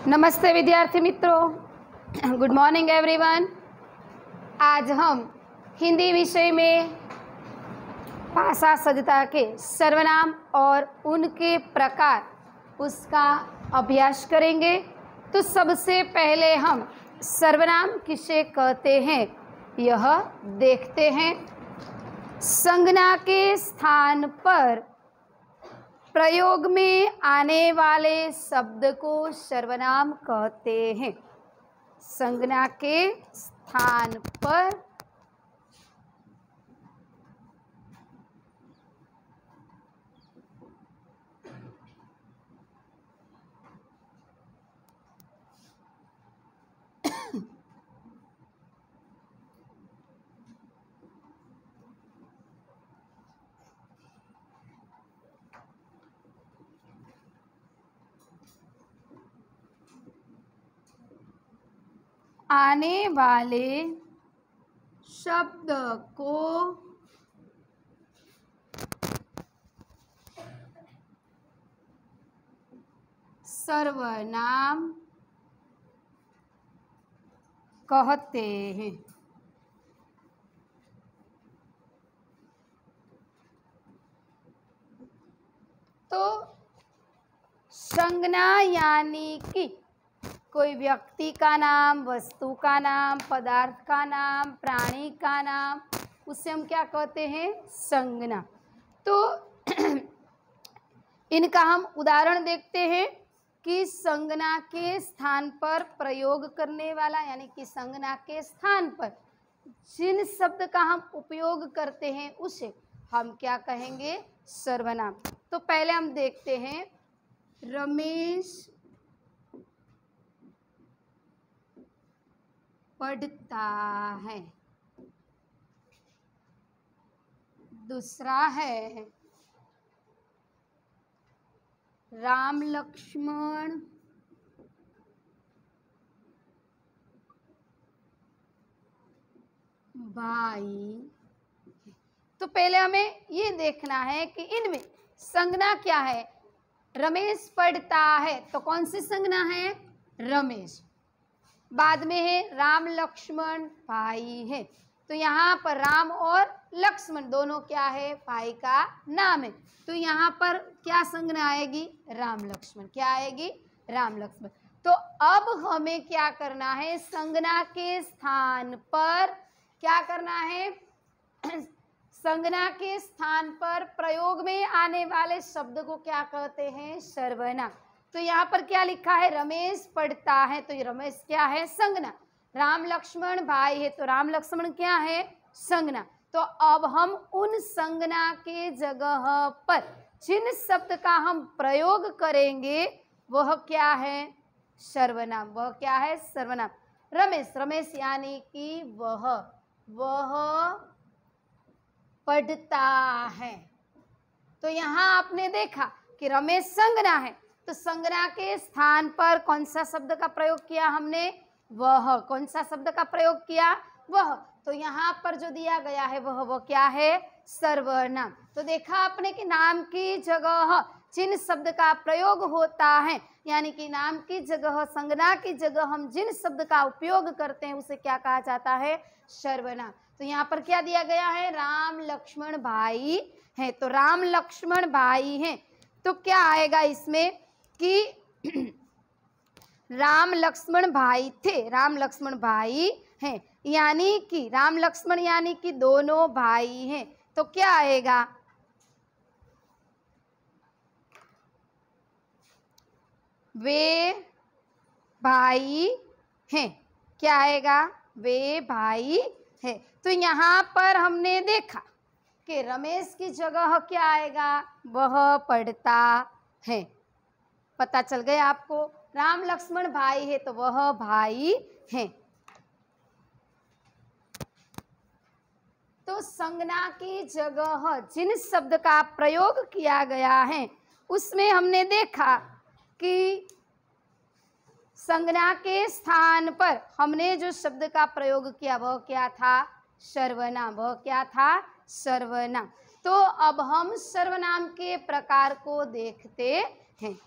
नमस्ते विद्यार्थी मित्रों, गुड मॉर्निंग एवरीवन। आज हम हिंदी विषय में भाषा सज्जता के सर्वनाम और उनके प्रकार उसका अभ्यास करेंगे। तो सबसे पहले हम सर्वनाम किसे कहते हैं यह देखते हैं। संज्ञा के स्थान पर प्रयोग में आने वाले शब्द को सर्वनाम कहते हैं। संज्ञा के स्थान पर आने वाले शब्द को सर्वनाम कहते हैं। तो संज्ञा यानी कि कोई व्यक्ति का नाम, वस्तु का नाम, पदार्थ का नाम, प्राणी का नाम, उसे हम क्या कहते हैं? संज्ञा। तो इनका हम उदाहरण देखते हैं कि संज्ञा के स्थान पर प्रयोग करने वाला, यानी कि संज्ञा के स्थान पर जिन शब्द का हम उपयोग करते हैं उसे हम क्या कहेंगे? सर्वनाम। तो पहले हम देखते हैं, रमेश पढ़ता है। दूसरा है राम लक्ष्मण भाई। तो पहले हमें ये देखना है कि इनमें संज्ञा क्या है। रमेश पढ़ता है तो कौन सी संज्ञा है? रमेश। बाद में है राम लक्ष्मण भाई है, तो यहाँ पर राम और लक्ष्मण दोनों क्या है? भाई का नाम है। तो यहाँ पर क्या संज्ञा आएगी? राम लक्ष्मण। क्या आएगी? राम लक्ष्मण। तो अब हमें क्या करना है? संज्ञा के स्थान पर क्या करना है? संज्ञा के स्थान पर प्रयोग में आने वाले शब्द को क्या कहते हैं? सर्वनाम। तो यहाँ पर क्या लिखा है? रमेश पढ़ता है, तो ये रमेश क्या है? संज्ञा। राम लक्ष्मण भाई है, तो राम लक्ष्मण क्या है? संज्ञा। तो अब हम उन संज्ञा के जगह पर जिन शब्द का हम प्रयोग करेंगे वह क्या है? सर्वनाम। वह क्या है? सर्वनाम। रमेश, रमेश यानी कि वह पढ़ता है। तो यहाँ आपने देखा कि रमेश संज्ञा है, तो संज्ञा के स्थान पर कौन सा शब्द का प्रयोग किया हमने? वह। कौन सा शब्द का प्रयोग किया? वह। तो यहाँ पर जो दिया गया है वह क्या है? सर्वनाम। तो देखा आपने कि नाम की जगह जिन शब्द का प्रयोग होता है, यानी कि नाम की जगह, संज्ञा की जगह हम जिन शब्द का उपयोग करते हैं उसे क्या कहा जाता है? सर्वनाम। तो यहाँ पर क्या दिया गया है? राम लक्ष्मण भाई है, तो राम लक्ष्मण भाई हैं। तो क्या आएगा इसमें कि राम लक्ष्मण भाई थे, राम लक्ष्मण भाई हैं, यानी कि राम लक्ष्मण यानी कि दोनों भाई हैं। तो क्या आएगा? वे भाई हैं। क्या आएगा? वे भाई हैं। तो यहाँ पर हमने देखा कि रमेश की जगह क्या आएगा? वह पढ़ता है। पता चल गया आपको? राम लक्ष्मण भाई है तो वह भाई हैं। तो संज्ञा की जगह जिन शब्द का प्रयोग किया गया है उसमें हमने देखा कि संज्ञा के स्थान पर हमने जो शब्द का प्रयोग किया वह क्या था? सर्वनाम। वह क्या था? सर्वनाम। तो अब हम सर्वनाम के प्रकार को देखते हैं।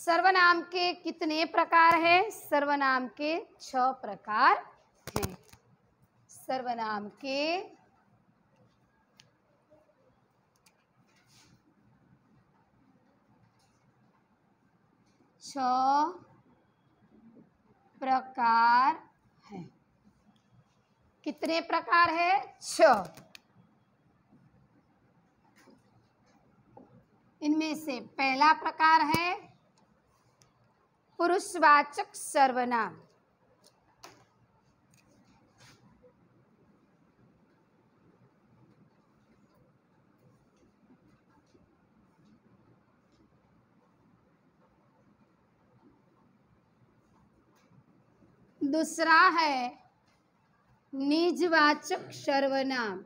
सर्वनाम के कितने प्रकार हैं? सर्वनाम के 6 प्रकार हैं। सर्वनाम के 6 प्रकार हैं। कितने प्रकार है? 6। इनमें से पहला प्रकार है पुरुषवाचक सर्वनाम। दूसरा है निजवाचक सर्वनाम।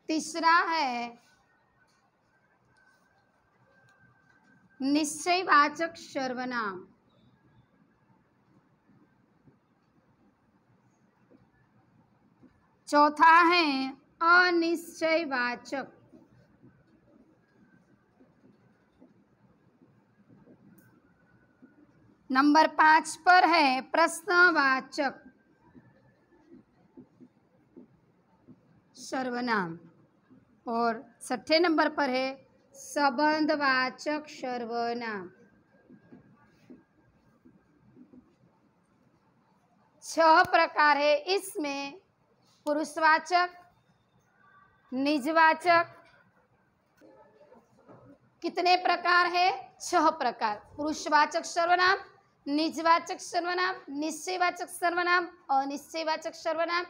तीसरा है निश्चयवाचक सर्वनाम। चौथा है अनिश्चयवाचक। नंबर 5 पर है प्रश्नवाचक सर्वनाम और 6ठे नंबर पर है संबंधवाचक सर्वनाम। 6 प्रकार है। इसमें पुरुषवाचक, निजवाचक कितने प्रकार है? 6 प्रकार। पुरुषवाचक सर्वनाम, निजवाचक सर्वनाम, निश्चयवाचक सर्वनाम, अनिश्चयवाचक सर्वनाम,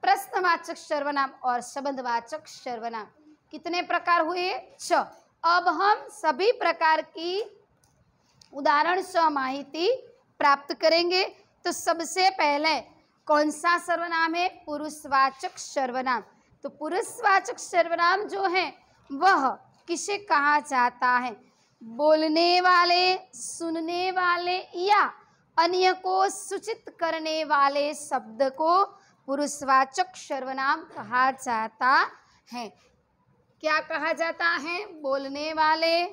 प्रश्नवाचक सर्वनाम और संबंधवाचक सर्वनाम। कितने प्रकार हुए? 6। अब हम सभी प्रकार की उदाहरण सह माहिती प्राप्त करेंगे। तो सबसे पहले कौन सा सर्वनाम है? पुरुषवाचक सर्वनाम। तो पुरुषवाचक सर्वनाम जो है वह किसे कहा जाता है? बोलने वाले, सुनने वाले या अन्य को सूचित करने वाले शब्द को पुरुषवाचक सर्वनाम कहा जाता है। क्या कहा जाता है? बोलने वाले,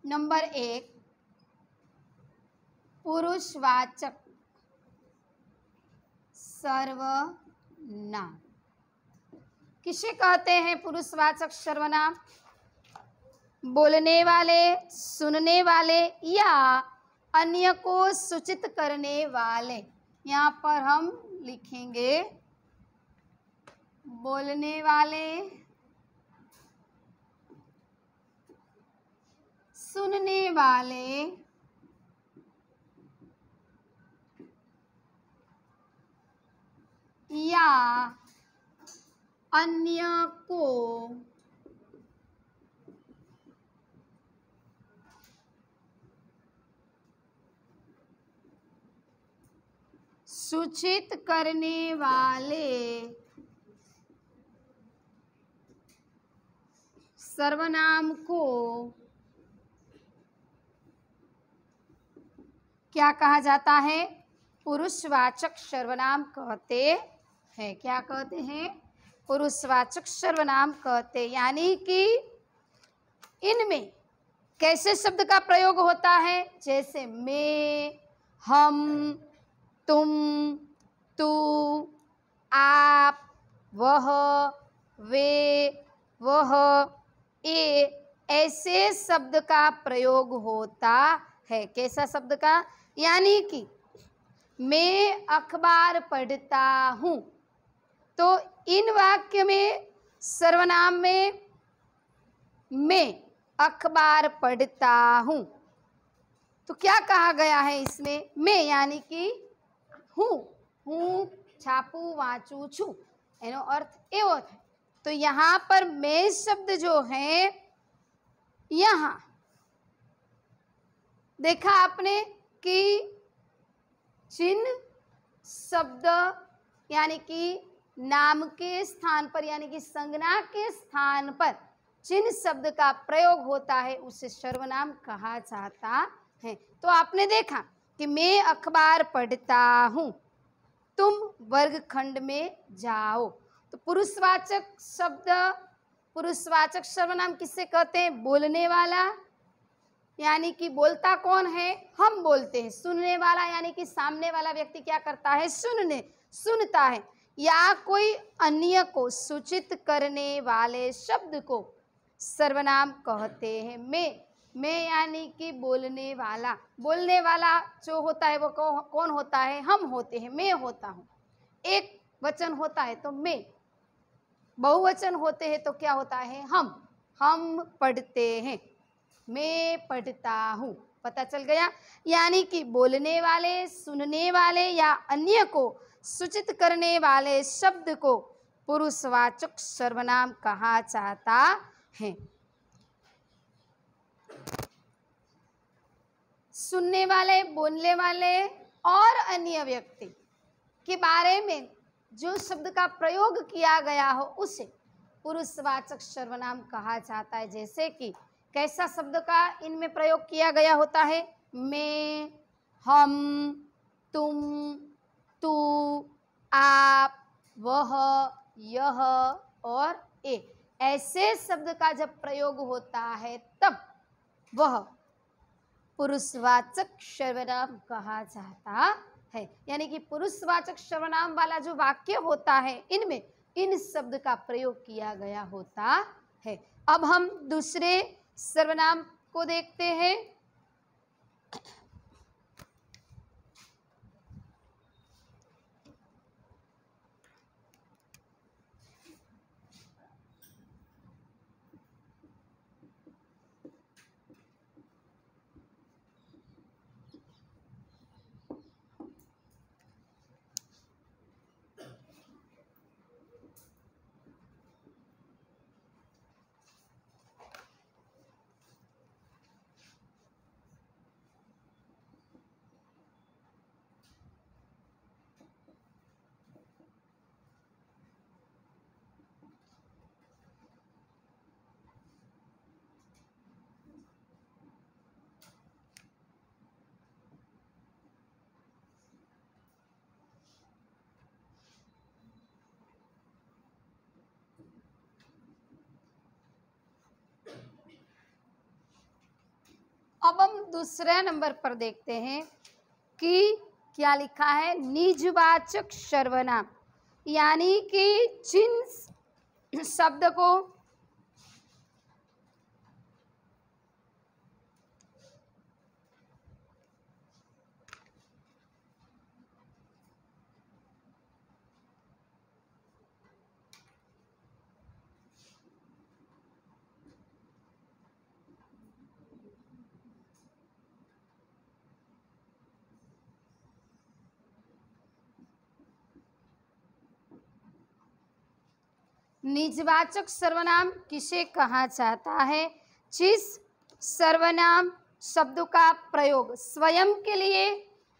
नंबर 1 पुरुषवाचक सर्वनाम। किसे कहते हैं पुरुषवाचक सर्वनाम? बोलने वाले, सुनने वाले या अन्य को सूचित करने वाले। यहाँ पर हम लिखेंगे बोलने वाले, सुनने वाले या अन्य को सूचित करने वाले सर्वनाम को क्या कहा जाता है? पुरुषवाचक सर्वनाम कहते हैं। क्या कहते हैं? पुरुषवाचक सर्वनाम कहते हैं। यानी कि इनमें कैसे शब्द का प्रयोग होता है? जैसे मैं, हम, तुम, तू, आप, वह, वे, वह, ये ऐसे शब्द का प्रयोग होता है। कैसा शब्द का? यानी कि मैं अखबार पढ़ता हूँ। तो इन वाक्य में सर्वनाम में मैं अखबार पढ़ता हूँ तो क्या कहा गया है इसमें? मैं यानी कि हूँ, छापू, वाँचू, छू, एनो अर्थ एवो है। तो यहाँ पर मैं शब्द जो है, यहाँ देखा आपने कि चिन्ह शब्द यानी कि नाम के स्थान पर यानी कि संज्ञा के स्थान पर जिन शब्द का प्रयोग होता है उसे सर्वनाम कहा जाता है। तो आपने देखा कि मैं अखबार पढ़ता हूँ, तुम वर्गखंड में जाओ। तो पुरुषवाचक शब्द, पुरुषवाचक सर्वनाम किससे कहते हैं? बोलने वाला, यानी कि बोलता कौन है? हम बोलते हैं। सुनने वाला यानी कि सामने वाला व्यक्ति क्या करता है? सुनता है। या कोई अन्य को सूचित करने वाले शब्द को सर्वनाम कहते हैं। मैं यानी कि बोलने वाला जो होता है वो कौन होता है? हम होते हैं, मैं होता हूँ। एक वचन होता है तो मैं, बहुवचन होते हैं तो क्या होता है? हम पढ़ते हैं, मैं पढ़ता हूँ। पता चल गया? यानी कि बोलने वाले, सुनने वाले या अन्य को सूचित करने वाले शब्द को पुरुषवाचक सर्वनाम कहा जाता है। सुनने वाले, बोलने वाले और अन्य व्यक्ति के बारे में जो शब्द का प्रयोग किया गया हो उसे पुरुषवाचक सर्वनाम कहा जाता है। जैसे कि कैसा शब्द का इनमें प्रयोग किया गया होता है? मैं, हम, तुम, तू, आप, वह, यह और ए। ऐसे शब्द का जब प्रयोग होता है तब वह पुरुषवाचक सर्वनाम कहा जाता है। यानी कि पुरुषवाचक सर्वनाम वाला जो वाक्य होता है इनमें इन शब्द का प्रयोग किया गया होता है। अब हम दूसरे सर्वनाम को देखते हैं। अब हम दूसरे नंबर पर देखते हैं कि क्या लिखा है? निजवाचक सर्वनाम, यानी कि जिन शब्द को निजवाचक सर्वनाम किसे कहा जाता है? जिस सर्वनाम शब्द का प्रयोग स्वयं के लिए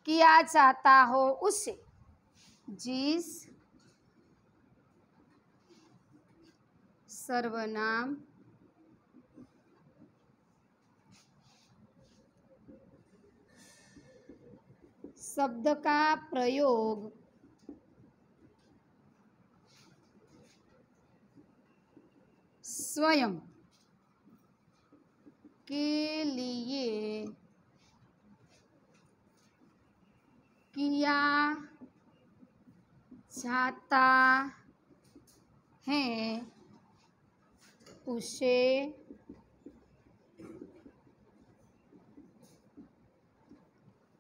किया जाता हो उसे, जिस सर्वनाम शब्द का प्रयोग स्वयं के लिए किया जाता है उसे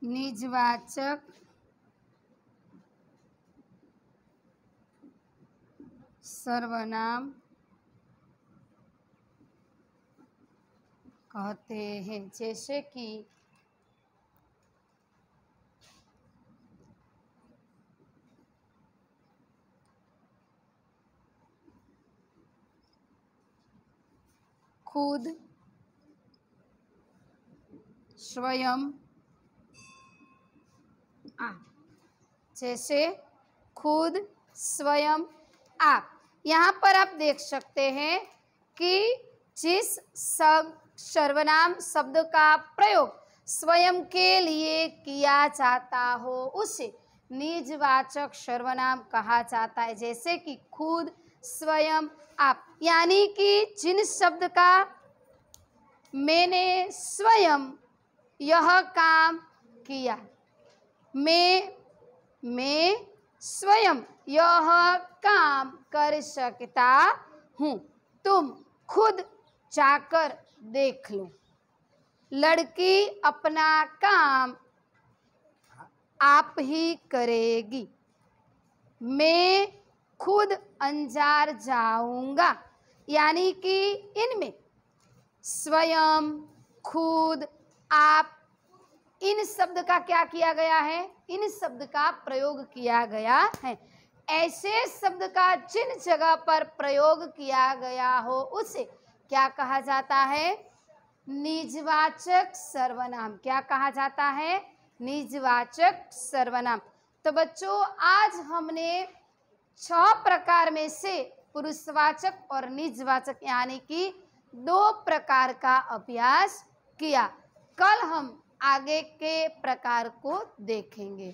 निजवाचक सर्वनाम कहते हैं। जैसे कि खुद, स्वयं, आप। जैसे खुद, स्वयं, आप। यहाँ पर आप देख सकते हैं कि जिस सर्वनाम शब्द का प्रयोग स्वयं के लिए किया जाता हो उसे निजवाचक सर्वनाम कहा जाता है। जैसे कि खुद, स्वयं, आप। यानी कि जिन शब्द का मैंने स्वयं यह काम किया, मैं स्वयं यह काम कर सकता हूँ, तुम खुद जाकर देख लो। लड़की अपना काम आप ही करेगी, मैं खुद अंजार जाऊंगा। यानी कि इनमें स्वयं, खुद, आप, इन शब्द का क्या किया गया है? इन शब्द का प्रयोग किया गया है। ऐसे शब्द का जिन जगह पर प्रयोग किया गया हो उसे क्या कहा जाता है? निजवाचक सर्वनाम। क्या कहा जाता है? निजवाचक सर्वनाम। तो बच्चों, आज हमने 6 प्रकार में से पुरुषवाचक और निजवाचक यानी कि 2 प्रकार का अभ्यास किया। कल हम आगे के प्रकार को देखेंगे।